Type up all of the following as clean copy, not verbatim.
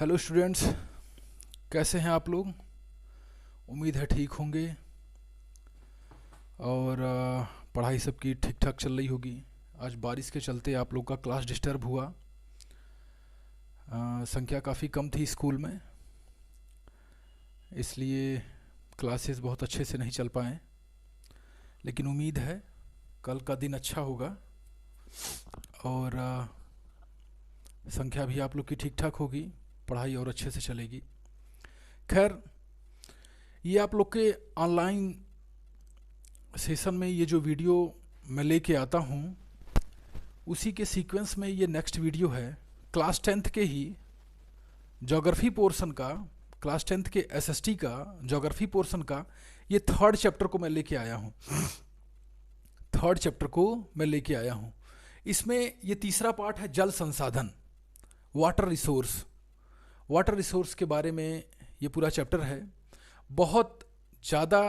Hello students, कैसे हैं आप लोग। उम्मीद है ठीक होंगे और पढ़ाई सबकी ठीक ठाक चल रही होगी। आज बारिश के चलते आप लोग का क्लास डिस्टर्ब हुआ। संख्या काफ़ी कम थी स्कूल में, इसलिए क्लासेस बहुत अच्छे से नहीं चल पाए। लेकिन उम्मीद है कल का दिन अच्छा होगा और संख्या भी आप लोग की ठीक ठाक होगी, पढ़ाई और अच्छे से चलेगी। खैर, ये आप लोग के ऑनलाइन सेशन में ये जो वीडियो मैं लेके आता हूँ, उसी के सीक्वेंस में ये नेक्स्ट वीडियो है क्लास 10th के ही ज्योग्राफी पोर्शन का, क्लास 10th के एसएसटी का ज्योग्राफी पोर्शन का ये थर्ड चैप्टर को मैं लेके आया हूँ। थर्ड चैप्टर को मैं लेके आया हूँ। इसमें ये तीसरा पार्ट है जल संसाधन, वाटर रिसोर्स। वाटर रिसोर्स के बारे में ये पूरा चैप्टर है। बहुत ज़्यादा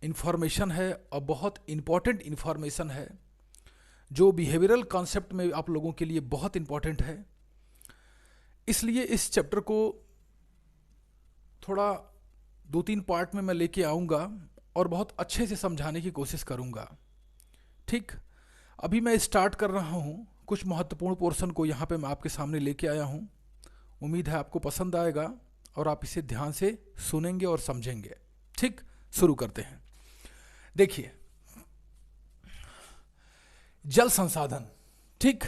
इन्फॉर्मेशन है और बहुत इम्पॉर्टेंट इन्फॉर्मेशन है जो बिहेवियरल कॉन्सेप्ट में आप लोगों के लिए बहुत इम्पॉर्टेंट है। इसलिए इस चैप्टर को थोड़ा 2-3 पार्ट में मैं लेके आऊँगा और बहुत अच्छे से समझाने की कोशिश करूँगा। ठीक, अभी मैं स्टार्ट कर रहा हूँ। कुछ महत्वपूर्ण पोर्शन को यहाँ पे मैं आपके सामने लेके आया हूँ। उम्मीद है आपको पसंद आएगा और आप इसे ध्यान से सुनेंगे और समझेंगे। ठीक, शुरू करते हैं। देखिए, जल संसाधन। ठीक,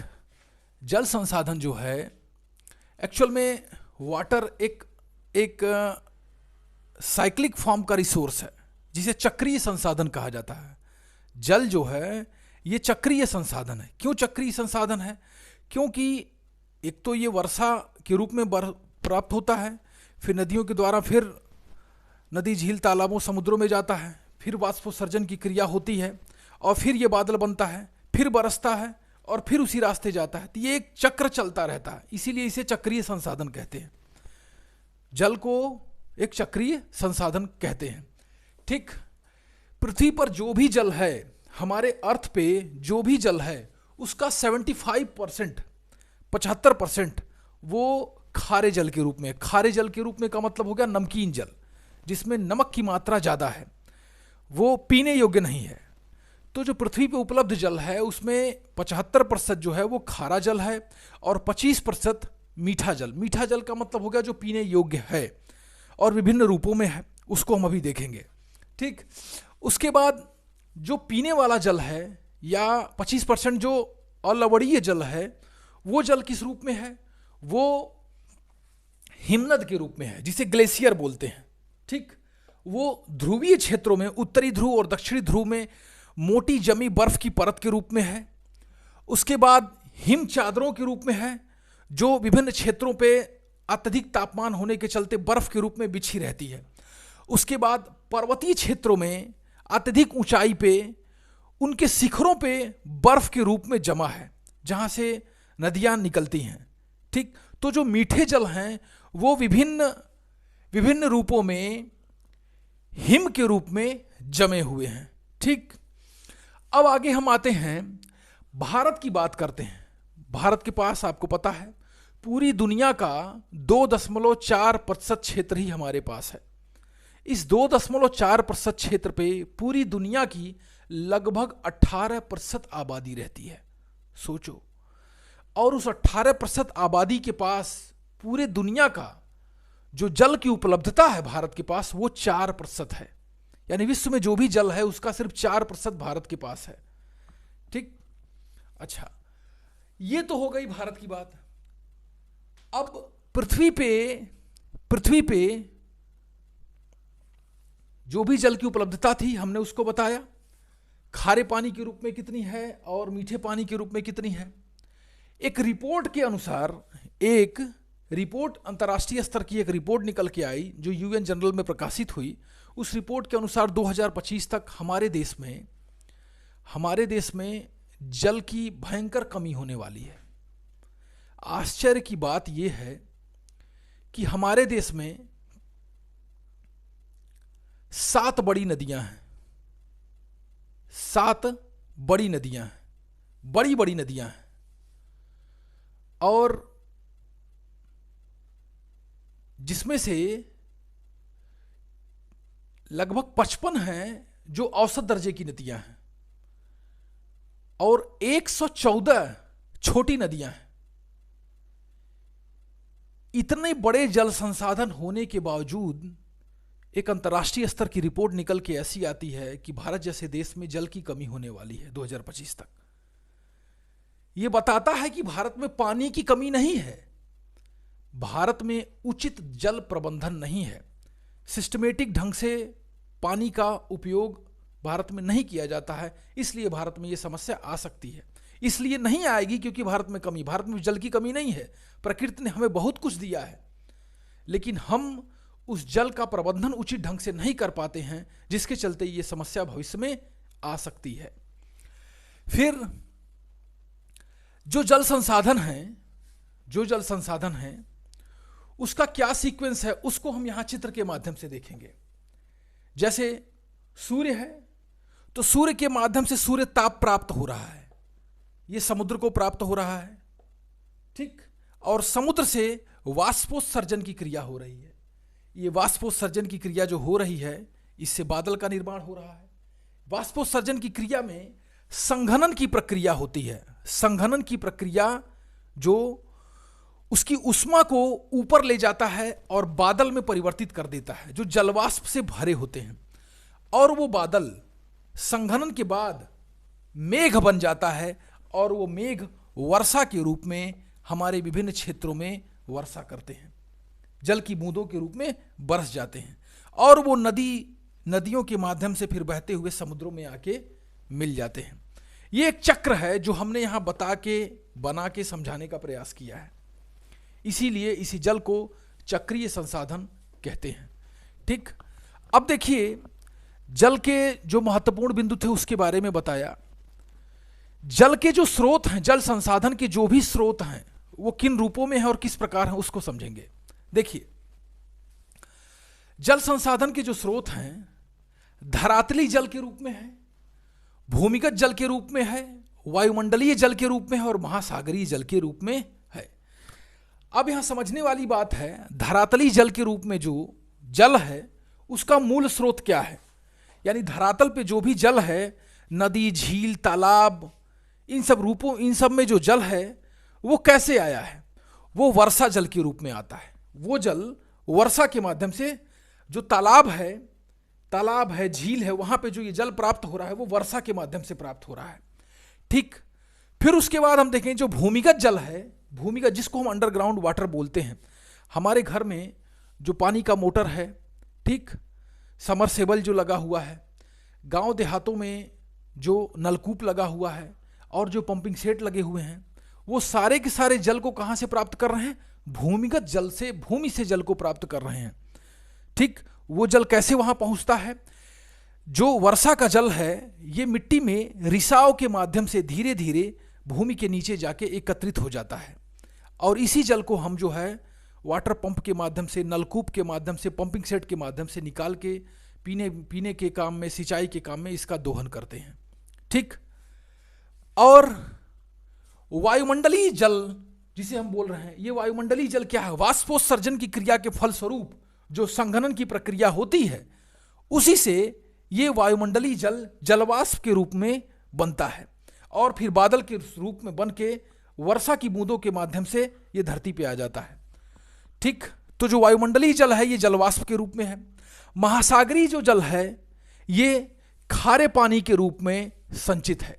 जल संसाधन जो है एक्चुअल में वाटर एक साइक्लिक फॉर्म का रिसोर्स है जिसे चक्रीय संसाधन कहा जाता है। जल जो है ये चक्रीय संसाधन है। क्यों चक्रीय संसाधन है? क्योंकि एक तो ये वर्षा के रूप में प्राप्त होता है, फिर नदियों के द्वारा फिर नदी, झील, तालाबों, समुद्रों में जाता है, फिर वाष्पोत्सर्जन की क्रिया होती है और फिर ये बादल बनता है, फिर बरसता है और फिर उसी रास्ते जाता है। तो ये एक चक्र चलता रहता है, इसीलिए इसे चक्रीय संसाधन कहते हैं। जल को एक चक्रीय संसाधन कहते हैं। ठीक, पृथ्वी पर जो भी जल है, हमारे अर्थ पे जो भी जल है, उसका 75% वो खारे जल के रूप में। खारे जल के रूप में का मतलब हो गया नमकीन जल, जिसमें नमक की मात्रा ज़्यादा है, वो पीने योग्य नहीं है। तो जो पृथ्वी पे उपलब्ध जल है उसमें 75% जो है वो खारा जल है और 25% मीठा जल। मीठा जल का मतलब हो गया जो पीने योग्य है और विभिन्न रूपों में है, उसको हम अभी देखेंगे। ठीक, उसके बाद जो पीने वाला जल है या 25% जो अलवणीय जल है, वो जल किस रूप में है? वो हिमनद के रूप में है, जिसे ग्लेशियर बोलते हैं। ठीक, वो ध्रुवीय क्षेत्रों में, उत्तरी ध्रुव और दक्षिणी ध्रुव में मोटी जमी बर्फ की परत के रूप में है। उसके बाद हिम चादरों के रूप में है, जो विभिन्न क्षेत्रों पे अत्यधिक तापमान होने के चलते बर्फ के रूप में बिछी रहती है। उसके बाद पर्वतीय क्षेत्रों में अत्यधिक ऊंचाई पे उनके शिखरों पे बर्फ के रूप में जमा है, जहाँ से नदियाँ निकलती हैं। ठीक, तो जो मीठे जल हैं वो विभिन्न रूपों में हिम के रूप में जमे हुए हैं। ठीक, अब आगे हम आते हैं, भारत की बात करते हैं। भारत के पास आपको पता है पूरी दुनिया का 2.4% क्षेत्र ही हमारे पास है। इस 2.4% क्षेत्र पे पूरी दुनिया की लगभग 18% आबादी रहती है। सोचो, और उस 18% आबादी के पास पूरे दुनिया का जो जल की उपलब्धता है भारत के पास वो 4% है। यानी विश्व में जो भी जल है उसका सिर्फ 4% भारत के पास है। ठीक, अच्छा, ये तो हो गई भारत की बात। अब पृथ्वी पे जो भी जल की उपलब्धता थी हमने उसको बताया। खारे पानी के रूप में कितनी है और मीठे पानी के रूप में कितनी है। एक रिपोर्ट के अनुसार, एक रिपोर्ट, अंतर्राष्ट्रीय स्तर की एक रिपोर्ट निकल के आई जो यूएन जनरल में प्रकाशित हुई। उस रिपोर्ट के अनुसार 2025 तक हमारे देश में जल की भयंकर कमी होने वाली है। आश्चर्य की बात यह है कि हमारे देश में 7 बड़ी नदियां हैं। 7 बड़ी नदियां हैं, बड़ी नदियां हैं। और जिसमें से लगभग 55 हैं जो औसत दर्जे की नदियां हैं और 114 छोटी नदियां हैं। इतने बड़े जल संसाधन होने के बावजूद एक अंतर्राष्ट्रीय स्तर की रिपोर्ट निकल के ऐसी आती है कि भारत जैसे देश में जल की कमी होने वाली है 2025 तक। यह बताता है कि भारत में पानी की कमी नहीं है, भारत में उचित जल प्रबंधन नहीं है, सिस्टमेटिक ढंग से पानी का उपयोग भारत में नहीं किया जाता है, इसलिए भारत में यह समस्या आ सकती है। इसलिए नहीं आएगी क्योंकि भारत में जल की कमी नहीं है, प्रकृति ने हमें बहुत कुछ दिया है, लेकिन हम उस जल का प्रबंधन उचित ढंग से नहीं कर पाते हैं, जिसके चलते ये समस्या भविष्य में आ सकती है। फिर जो जल संसाधन है उसका क्या सीक्वेंस है, उसको हम यहां चित्र के माध्यम से देखेंगे। जैसे सूर्य है तो सूर्य के माध्यम से सूर्य ताप प्राप्त हो रहा है, ये समुद्र को प्राप्त हो रहा है, ठीक। और समुद्र से वाष्पोत्सर्जन की क्रिया हो रही है। ये वाष्पोत्सर्जन की क्रिया जो हो रही है, इससे बादल का निर्माण हो रहा है। वाष्पोत्सर्जन की क्रिया में संघनन की प्रक्रिया होती है। संघनन की प्रक्रिया जो उसकी ऊष्मा को ऊपर ले जाता है और बादल में परिवर्तित कर देता है, जो जलवाष्प से भरे होते हैं, और वो बादल संघनन के बाद मेघ बन जाता है और वो मेघ वर्षा के रूप में हमारे विभिन्न क्षेत्रों में वर्षा करते हैं, जल की बूंदों के रूप में बरस जाते हैं, और वो नदियों के माध्यम से फिर बहते हुए समुद्रों में आके मिल जाते हैं। ये एक चक्र है जो हमने यहाँ बना के समझाने का प्रयास किया है, इसीलिए इसी जल को चक्रीय संसाधन कहते हैं, ठीक। अब देखिए, जल के जो महत्वपूर्ण बिंदु थे उसके बारे में बताया। जल के जो स्रोत हैं, जल संसाधन के जो भी स्रोत हैं, वो किन रूपों में है और किस प्रकार हैं, उसको समझेंगे। देखिए, जल संसाधन के जो स्रोत हैं, धरातली जल के रूप में है, भूमिगत जल के रूप में है, वायुमंडलीय जल के रूप में है और महासागरीय जल के रूप में है। अब यहां समझने वाली बात है, धरातली जल के रूप में जो जल है उसका मूल स्रोत क्या है, यानी धरातल पे जो भी जल है, नदी, झील, तालाब, इन सब में जो जल है वो कैसे आया है? वो वर्षा जल के रूप में आता है। वो जल वर्षा के माध्यम से, जो तालाब है, झील है, वहां पे जो ये जल प्राप्त हो रहा है वो वर्षा के माध्यम से प्राप्त हो रहा है, ठीक। फिर उसके बाद हम देखें जो भूमिगत जल है, भूमिगत जिसको हम अंडरग्राउंड वाटर बोलते हैं, हमारे घर में जो पानी का मोटर है, ठीक, समरसेबल जो लगा हुआ है, गांव देहातों में जो नलकूप लगा हुआ है और जो पंपिंग सेट लगे हुए हैं, वो सारे के सारे जल को कहां से प्राप्त कर रहे हैं? भूमिगत जल से, भूमि से जल को प्राप्त कर रहे हैं, ठीक। वो जल कैसे वहां पहुंचता है? जो वर्षा का जल है ये मिट्टी में रिसाव के माध्यम से धीरे धीरे भूमि के नीचे जाके एकत्रित हो जाता है, और इसी जल को हम जो है वाटर पंप के माध्यम से, नलकूप के माध्यम से, पंपिंग सेट के माध्यम से निकाल के पीने के काम में, सिंचाई के काम में इसका दोहन करते हैं, ठीक। और वायुमंडलीय जल जिसे हम बोल रहे हैं, ये वायुमंडलीय जल क्या है? वाष्पोत्सर्जन की क्रिया के फलस्वरूप जो संघनन की प्रक्रिया होती है, उसी से ये वायुमंडलीय जल जलवाष्प के रूप में बनता है और फिर बादल के रूप में बन के वर्षा की बूंदों के माध्यम से ये धरती पे आ जाता है, ठीक। तो जो वायुमंडलीय जल है ये जलवाष्प के रूप में है। महासागरीय जो जल है ये खारे पानी के रूप में संचित है,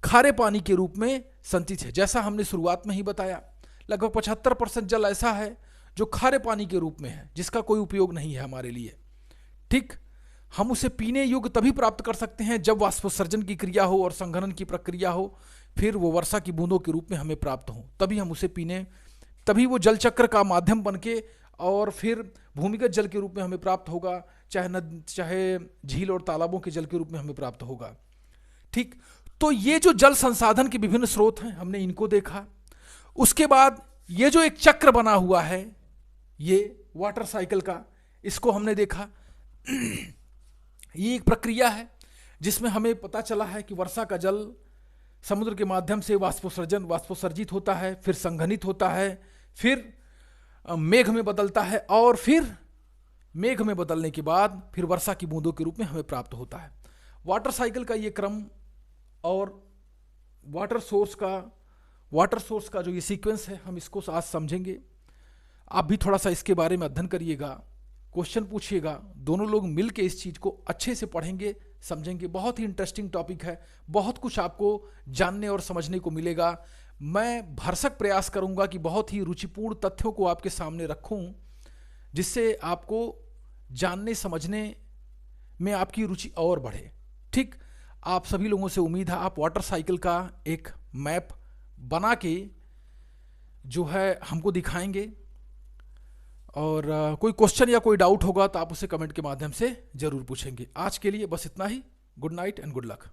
खारे पानी के रूप में संचित है। जैसा हमने शुरुआत में ही बताया, लगभग 75% जल ऐसा है जो खारे पानी के रूप में है, जिसका कोई उपयोग नहीं है हमारे लिए, ठीक। हम उसे पीने योग्य तभी प्राप्त कर सकते हैं जब वाष्पोत्सर्जन की क्रिया हो और संघनन की प्रक्रिया हो, फिर वो वर्षा की बूंदों के रूप में हमें प्राप्त हो, तभी हम उसे पीने, तभी वो जल चक्र का माध्यम बन के और फिर भूमिगत जल के रूप में हमें प्राप्त होगा, चाहे झील और तालाबों के जल के रूप में हमें प्राप्त होगा, ठीक। तो ये जो जल संसाधन के विभिन्न स्रोत हैं, हमने इनको देखा। उसके बाद ये जो एक चक्र बना हुआ है, ये वाटर साइकिल का, इसको हमने देखा। ये एक प्रक्रिया है जिसमें हमें पता चला है कि वर्षा का जल समुद्र के माध्यम से वाष्पोत्सर्जित होता है, फिर संघनित होता है, फिर मेघ में बदलता है और फिर मेघ में बदलने के बाद फिर वर्षा की बूंदों के रूप में हमें प्राप्त होता है। वाटर साइकिल का ये क्रम और वाटर सोर्स का जो ये सीक्वेंस है, हम इसको आज समझेंगे। आप भी थोड़ा सा इसके बारे में अध्ययन करिएगा, क्वेश्चन पूछिएगा, दोनों लोग मिल के इस चीज़ को अच्छे से पढ़ेंगे, समझेंगे। बहुत ही इंटरेस्टिंग टॉपिक है, बहुत कुछ आपको जानने और समझने को मिलेगा। मैं भरसक प्रयास करूंगा कि बहुत ही रुचिपूर्ण तथ्यों को आपके सामने रखूं, जिससे आपको जानने समझने में आपकी रुचि और बढ़े। ठीक, आप सभी लोगों से उम्मीद है आप वाटर साइकिल का एक मैप बना के जो है हमको दिखाएंगे। और कोई क्वेश्चन या कोई डाउट होगा तो आप उसे कमेंट के माध्यम से जरूर पूछेंगे। आज के लिए बस इतना ही। Good night and good luck.